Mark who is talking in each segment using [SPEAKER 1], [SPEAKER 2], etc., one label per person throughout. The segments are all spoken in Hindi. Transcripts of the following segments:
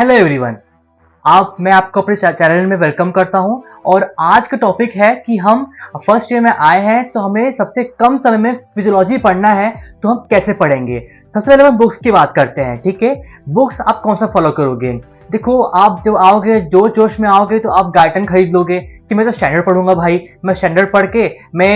[SPEAKER 1] हेलो एवरीवन, मैं आपको अपने चैनल में वेलकम करता हूं। और आज का टॉपिक है कि हम फर्स्ट ईयर में आए हैं तो हमें सबसे कम समय में फिजियोलॉजी पढ़ना है, तो हम कैसे पढ़ेंगे। सबसे पहले हम बुक्स की बात करते हैं। ठीक है, बुक्स आप कौन सा फॉलो करोगे। देखो, आप जब आओगे जोश में आओगे तो आप गाइडन खरीद लोगे कि मैं तो स्टैंडर्ड पढ़ूंगा भाई, मैं स्टैंडर्ड पढ़ के मैं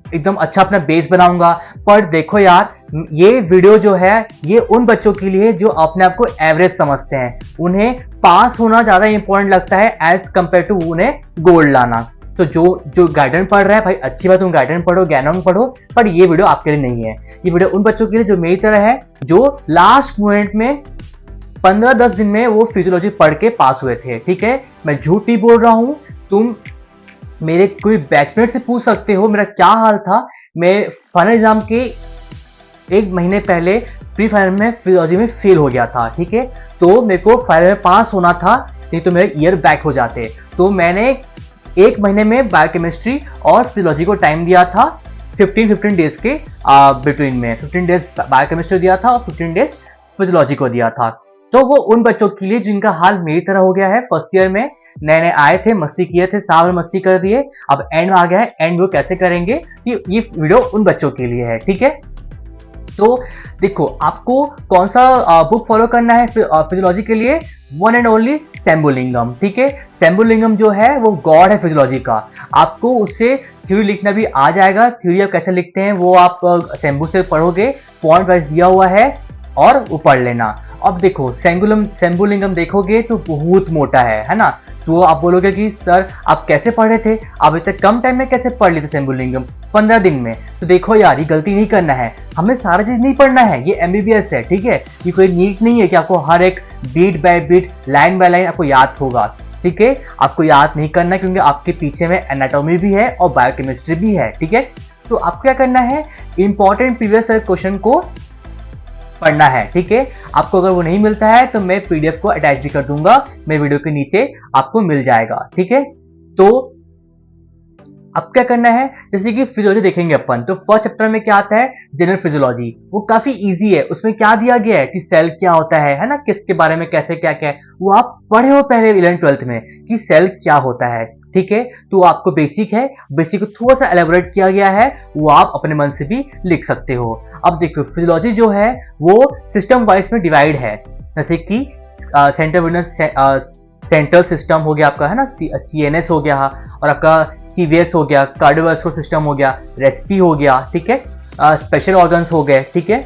[SPEAKER 1] एकदम अच्छा अपना बेस बनाऊंगा। पर देखो यार, ये वीडियो जो है ये उन बच्चों के लिए जो अपने आप को एवरेज समझते हैं। उन्हें पास होना ज्यादा इंपॉर्टेंट लगता है एज कंपेयर टू उन्हें गोल्ड लाना। तो जो गाइडेंस पढ़ रहा है भाई, अच्छी बात, तुम गाइडेंस पढ़ो, ज्ञानम पढ़ो, पर ये वीडियो आपके लिए नहीं है। ये वीडियो उन बच्चों के लिए जो मेरी तरह है, जो लास्ट मोमेंट में 15-10 दिन में वो फिजियोलॉजी पढ़ के पास हुए थे। ठीक है, मैं झूठ नहीं बोल रहा हूं। तुम मेरे कोई बैचमेट से पूछ सकते हो मेरा क्या हाल था। मैं फाइनल एग्जाम के एक महीने पहले प्री फाइनल में फिजियोलॉजी में फेल हो गया था। ठीक है, तो मेरे को फाइनल में पास होना था, नहीं तो मेरे ईयर बैक हो जाते। तो मैंने एक महीने में बायोकेमिस्ट्री और फिजियोलॉजी को टाइम दिया था 15 डेज के बिटवीन में। 15 डेज बायोकेमिस्ट्री दिया था और 15 डेज फिजियोलॉजी को दिया था। तो वो उन बच्चों के लिए जिनका हाल मेरी तरह हो गया है। फर्स्ट ईयर में नए आए थे, मस्ती किए थे, साल में मस्ती कर दिए, अब एंड में आ गया है। एंड वो कैसे करेंगे, ये वीडियो उन बच्चों के लिए है। ठीक है, तो देखो, आपको कौन सा बुक फॉलो करना है फिजियोलॉजी के लिए। One and only Shambhulingam. ठीक है, शंभुलिंगम जो है वो गॉड है फिजियोलॉजी का। आपको उससे थ्योरी लिखना भी आ जाएगा। थ्योरी आप कैसे लिखते हैं वो आप शंभु से पढ़ोगे, पॉइंट वाइज दिया हुआ है और वो पढ़ लेना। अब देखो, शंभुलिंगम देखोगे तो बहुत मोटा है ना। तो आप बोलोगे कि सर आप कैसे पढ़े थे, आप इतने कम टाइम में कैसे पढ़ लिए थे शंभुलिंगम 15 दिन में। तो देखो यार, ये गलती नहीं करना है, हमें सारा चीज नहीं पढ़ना है। ये एमबीबीएस है। ठीक है, ये कोई नीट नहीं है कि आपको हर एक beat by beat, line by line आपको याद होगा। ठीक है, आपको याद नहीं करना, क्योंकि आपके पीछे में एनाटॉमी भी है और बायोकेमिस्ट्री भी है। ठीक है, तो आपको क्या करना है, इंपॉर्टेंट प्रीवियस क्वेश्चन को पढ़ना है। ठीक है, आपको अगर वो नहीं मिलता है तो मैं पीडीएफ को अटैच भी कर दूंगा, मेरे वीडियो के नीचे आपको मिल जाएगा। ठीक है, तो अब क्या करना है, जैसे कि फिजियोलॉजी देखेंगे अपन, तो फर्स्ट चैप्टर में क्या आता है, जनरल फिजियोलॉजी। वो काफी इजी है। उसमें क्या दिया गया है कि सेल क्या होता है ना, किसके बारे में कैसे क्या क्या है, वो आप पढ़े हो पहले 11th-12th में कि सेल क्या होता है। ठीक है, तो आपको बेसिक है, बेसिक को थोड़ा सा एलेबोरेट किया गया है, वो आप अपने मन से भी लिख सकते हो। अब देखो, फिजियोलॉजी जो है वो सिस्टम वाइज में डिवाइड है। जैसे कि सेंट्रल सिस्टम हो गया आपका, है ना, सीएनएस हो गया, और आपका सीवीएस हो गया, कार्डियोवास्कुलर सिस्टम हो गया, रेस्पी हो गया। ठीक है, स्पेशल ऑर्गन्स हो गए। ठीक है,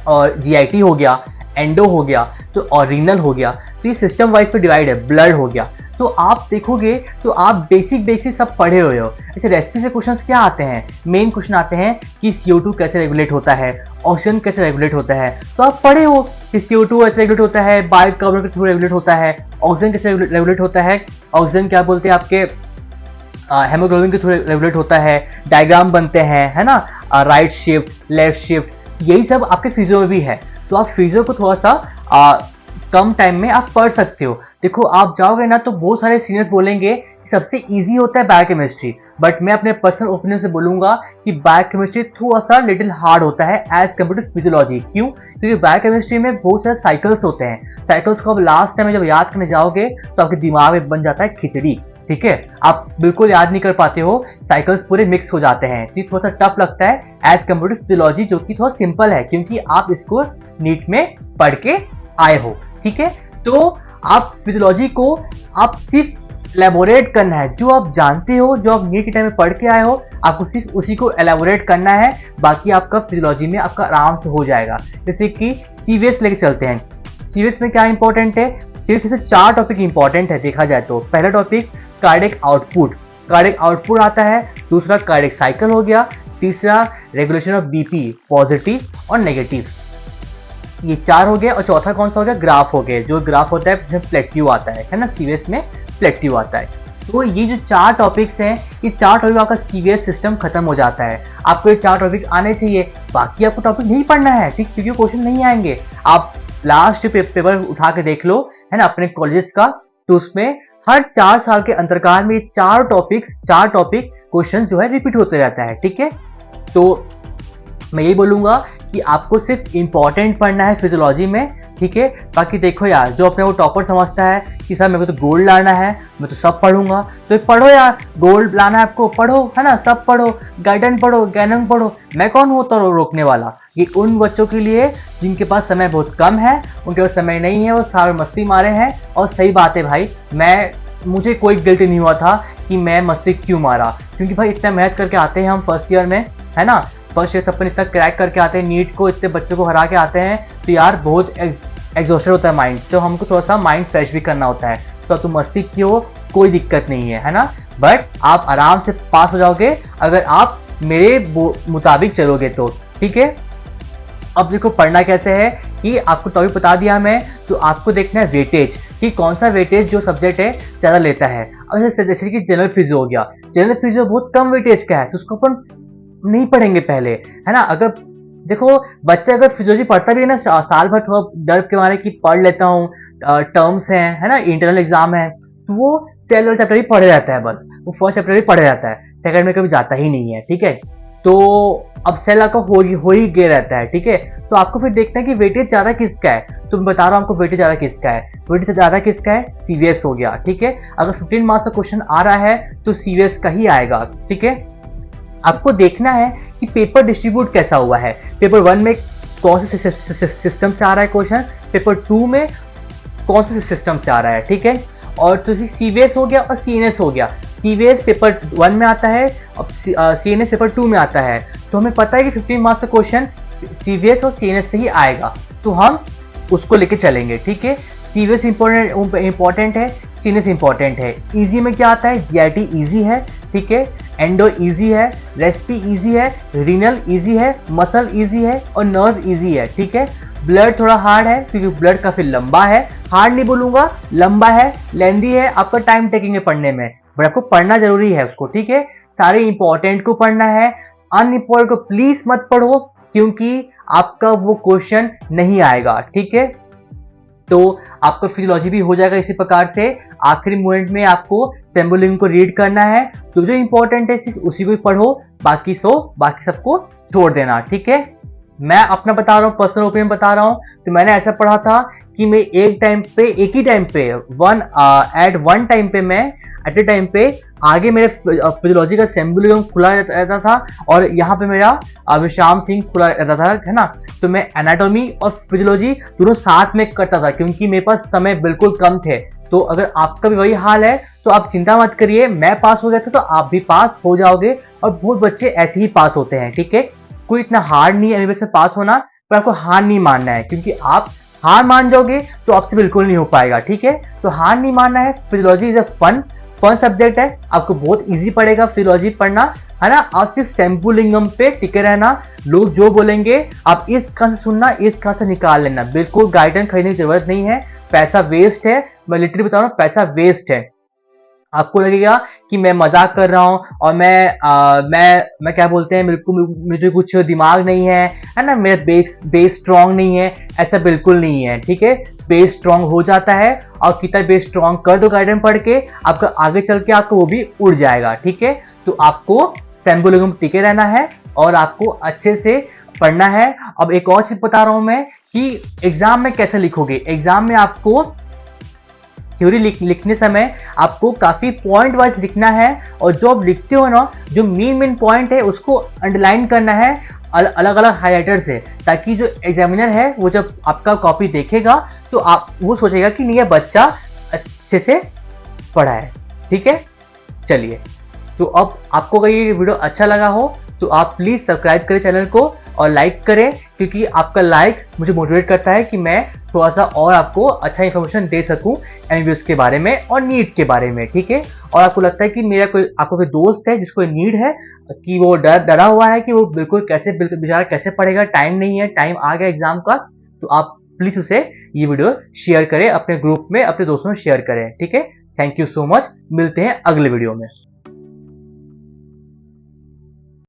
[SPEAKER 1] और जीआईटी हो गया, एंडो हो गया, तो और रीनल हो गया। तो ये सिस्टम वाइज पे डिवाइड है। ब्लड हो गया। तो आप देखोगे तो आप बेसिक सब पढ़े हुए हो। ऐसे रेसिपी से क्वेश्चंस क्या आते हैं, मेन क्वेश्चन आते हैं कि CO2 कैसे रेगुलेट होता है, ऑक्सीजन कैसे रेगुलेट होता है। तो आप पढ़े हो कि CO2 कैसे रेगुलेट होता है, बाइकार्बोनेट के थ्रू रेगुलेट होता है, ऑक्सीजन कैसे रेगुलेट होता है, ऑक्सीजन क्या बोलते हैं आपके हेमोग्लोबिन के थ्रू रेगुलेट होता है, डायग्राम बनते हैं, है ना, राइट शिफ्ट, लेफ्ट शिफ्ट, यही सब आपके फिजियो में भी है। तो आप फिजियो को थोड़ा सा कम टाइम में आप पढ़ सकते हो। देखो, आप जाओगे ना तो बहुत सारे सीनियर्स बोलेंगे कि सबसे इजी होता है बायोकेमिस्ट्री, बट मैं अपने पर्सनल ओपिनियन से बोलूंगा कि बायोकेमिस्ट्री थोड़ा सा लिटिल हार्ड होता है एज कम्पेयर टू फिजियोलॉजी। क्यों? क्योंकि बायोकेमिस्ट्री में बहुत सारे साइकिल्स होते हैं। साइकिल्स को आप लास्ट टाइम में जब याद करने जाओगे तो आपके दिमाग में बन जाता है खिचड़ी। ठीक है, आप बिल्कुल याद नहीं कर पाते हो, साइकिल्स पूरे मिक्स हो जाते हैं। तो थोड़ा सा टफ लगता है एज कम्पेयर टू फिजियोलॉजी, जो कि थोड़ा सिंपल है क्योंकि आप इसको नीट में पढ़ के आए हो। ठीक है, तो आप फिजियोलॉजी को आप सिर्फ एलेबोरेट करना है, जो आप जानते हो, जो आप नीट के टाइम में पढ़ के आए हो, आपको सिर्फ उसी को एलेबोरेट करना है। बाकी आपका फिजियोलॉजी में आपका आराम से हो जाएगा। जैसे कि सीवीएस लेके चलते हैं। सीवीएस में क्या इंपॉर्टेंट है, सीवीएस से 4 टॉपिक इंपॉर्टेंट है देखा जाए तो। पहला topic cardiac output, cardiac output आता है। दूसरा कार्डियक साइकिल हो गया। तीसरा रेगुलेशन ऑफ बीपी, पॉजिटिव और नेगेटिव, ये 4 हो गया। और चौथा कौन सा हो गया, ग्राफ हो गया। जो ग्राफ होता है जिसमें प्लेट्यू आता है ना, सीवीएस में प्लेट्यू आता है। तो ये जो 4 टॉपिक्स हैं, ये 4 टॉपिक आपका सीवीएस सिस्टम खत्म हो जाता है। आपको ये 4 टॉपिक आने चाहिए, बाकी आपको टॉपिक नहीं पढ़ना है। ठीक, क्योंकि क्वेश्चन नहीं आएंगे। आप लास्ट पेपर उठा के देख लो, है ना, अपने कॉलेजेस का, तो उसमें हर 4 साल के अंतरकाल में 4 टॉपिक क्वेश्चन जो है रिपीट होते रहता है। ठीक है, तो मैं यही बोलूंगा कि आपको सिर्फ इंपॉर्टेंट पढ़ना है फिजियोलॉजी में, ठीक है। बाकी देखो यार, जो अपने को टॉपर समझता है कि सर मेरे को तो गोल्ड लाना है, मैं तो सब पढ़ूंगा, तो पढ़ो यार, गोल्ड लाना है आपको, पढ़ो, है ना, सब पढ़ो, गाइडेंस पढ़ो, ज्ञानम पढ़ो। मैं कौन होता हूँ रोकने वाला? ये उन बच्चों के लिए जिनके पास समय बहुत कम है, उनके पास समय नहीं है, वो सारे मस्ती मारे हैं। और सही बात है भाई, मुझे कोई गिल्ट नहीं हुआ था कि मैं मस्ती क्यों मारा, क्योंकि भाई इतना मेहनत करके आते हैं हम फर्स्ट ईयर में, है ना, फर्स्ट ईयर सब इतना क्रैक करके आते हैं, नीट को इतने बच्चों को हरा के आते हैं, तो यार बहुत एग्जॉस्टेड होता है माइंड, तो हमको थोड़ा सा माइंड फ्रेश भी करना होता है। तो तुम मस्ती क्यों, कोई दिक्कत नहीं है ना, बट आप आराम से पास हो जाओगे अगर आप मेरे मुताबिक चलोगे तो, ठीक है। अब देखो पढ़ना कैसे है कि आपको टॉपिक बता दिया मैं, तो आपको देखना है वेटेज, कि कौन सा वेटेज जो सब्जेक्ट है ज़्यादा लेता है। अब जैसे कि जनरल फिजियो हो गया, जनरल फिजियो बहुत कम वेटेज का है, तो उसको अपन नहीं पढ़ेंगे पहले, है ना। अगर देखो बच्चा अगर फिजियोलॉजी पढ़ता भी है ना, साल भर थोड़ा डर के मारे कि पढ़ लेता हूँ, टर्म्स हैं, है ना, इंटरनल एग्जाम है, तो वो सेल वाला चैप्टर भी पढ़े जाता है, बस वो फर्स्ट चैप्टर भी पढ़े जाता है, सेकंड में कभी जाता ही नहीं है, ठीक है। तो अब सेल आपका हो ही गया रहता है, ठीक है। तो आपको फिर देखना है कि वेटेज ज्यादा किसका है, तो मैं बता रहा हूँ आपको वेटेज ज्यादा किसका है। वेटेज ज्यादा किसका है? सीवीएस हो गया, ठीक है। अगर 15 मार्क्स का क्वेश्चन आ रहा है तो सीवीएस का ही आएगा, ठीक है। आपको देखना है कि पेपर डिस्ट्रीब्यूट कैसा हुआ है, पेपर 1 में कौन से सिस्टम से आ रहा है क्वेश्चन, पेपर 2 में कौन से सिस्टम से आ रहा है, ठीक है। और तो सीवीएस हो गया और सीएनएस हो गया। सीवीएस पेपर 1 में आता है और सीएनएस पेपर 2 में आता है, तो हमें पता है कि 15 मार्क्स का क्वेश्चन सीवीएस और सीएनएस से ही आएगा, तो हम उसको लेके चलेंगे, ठीक है। सीवीएस इंपॉर्टेंट है, सीएनएस इंपॉर्टेंट है। इजी में क्या आता है? जीआईटी इजी है, ठीक है, एंडो इजी है, रेस्पी इजी है, रीनल इजी है, मसल इजी है और नर्व इजी है, ठीक है। ब्लड थोड़ा हार्ड है क्योंकि ब्लड काफी लंबा है, हार्ड नहीं बोलूंगा, लंबा है, लेंदी है, आपका टाइम टेकिंग है पढ़ने में, बट आपको पढ़ना जरूरी है उसको, ठीक है। सारे इंपॉर्टेंट को पढ़ना है, अनइम्पोर्टेंट को प्लीज मत पढ़ो, क्योंकि आपका वो क्वेश्चन नहीं आएगा, ठीक है। तो आपका फिजियोलॉजी भी हो जाएगा इसी प्रकार से। आखिरी मोमेंट में आपको सिंबोलिज्म को रीड करना है, तो जो इंपॉर्टेंट है सिर्फ उसी को पढ़ो, बाकी सबको छोड़ देना, ठीक है। मैं अपना बता रहा हूँ, पर्सनल ओपिनियन बता रहा हूँ, तो मैंने ऐसा पढ़ा था कि मैं एक ही टाइम पे एट ए टाइम पे आगे मेरे फिजियोलॉजी का सिंबोलिज्म खुला रहता था और यहाँ पे मेरा विश्राम सिंह खुला रहता था, है ना। तो मैं एनाटॉमी और फिजियोलॉजी दोनों साथ में करता था क्योंकि मेरे पास समय बिल्कुल कम थे। तो अगर आपका भी वही हाल है तो आप चिंता मत करिए, मैं पास हो गया था तो आप भी पास हो जाओगे, और बहुत बच्चे ऐसे ही पास होते हैं, ठीक है। कोई इतना हार्ड नहीं है एमबीबीएस से पास होना, पर आपको हार नहीं मानना है, क्योंकि आप हार मान जाओगे तो आपसे बिल्कुल नहीं हो पाएगा, ठीक है। तो हार नहीं मानना है। Physiology is a fun subject है, आपको बहुत इजी पड़ेगा फिजियोलॉजी पढ़ना, है ना। आप सिर्फ सेम्पुलिंगम पे टिके रहना, लोग जो बोलेंगे आप इस कहां से सुनना, इस कहां से निकाल लेना, बिल्कुल गाइडेंस खरीदने की जरूरत नहीं है, पैसा वेस्ट है, मैं लिटरली बता रहा हूँ, पैसा वेस्ट है। आपको लगेगा कि मैं मजाक कर रहा हूँ और मैं क्या बोलते हैं, मुझे कुछ दिमाग नहीं है ना, मेरा बेस स्ट्रांग नहीं है, ऐसा बिल्कुल नहीं है, ठीक है। बेस स्ट्रांग हो जाता है, और कितना बेस स्ट्रांग कर दो गाइडेंस पढ़ के, आपका आगे चल के आपको वो भी उड़ जाएगा, ठीक है। तो आपको सिंबोलिज्म टिके रहना है और आपको अच्छे से पढ़ना है। अब एक और चीज बता रहा हूं मैं कि एग्जाम में कैसे लिखोगे। एग्जाम में आपको थ्योरी लिखने समय आपको काफी पॉइंट वाइज लिखना है, और जो आप लिखते हो ना, जो मेन पॉइंट है उसको अंडरलाइन करना है अलग अलग हाईलाइटर से, ताकि जो एग्जामिनर है वो जब आपका कॉपी देखेगा तो वो सोचेगा कि नहीं, ये बच्चा अच्छे से पढ़ा है, ठीक है। चलिए, तो अब आपको अगर ये वीडियो अच्छा लगा हो तो आप प्लीज सब्सक्राइब करें चैनल को और लाइक करें, क्योंकि आपका लाइक मुझे मोटिवेट करता है कि मैं थोड़ा सा और आपको अच्छा इन्फॉर्मेशन दे सकूं एमबीबीएस के बारे में और नीट के बारे में, ठीक है। और आपको लगता है कि आपको कोई दोस्त है जिसको नीड है, कि वो डरा हुआ है कि वो बिल्कुल बेचारा कैसे पढ़ेगा, टाइम नहीं है, टाइम आ गया एग्जाम का, तो आप प्लीज उसे ये वीडियो शेयर करें, अपने ग्रुप में अपने दोस्तों में शेयर करें, ठीक है। थैंक यू सो मच, मिलते हैं अगले वीडियो में।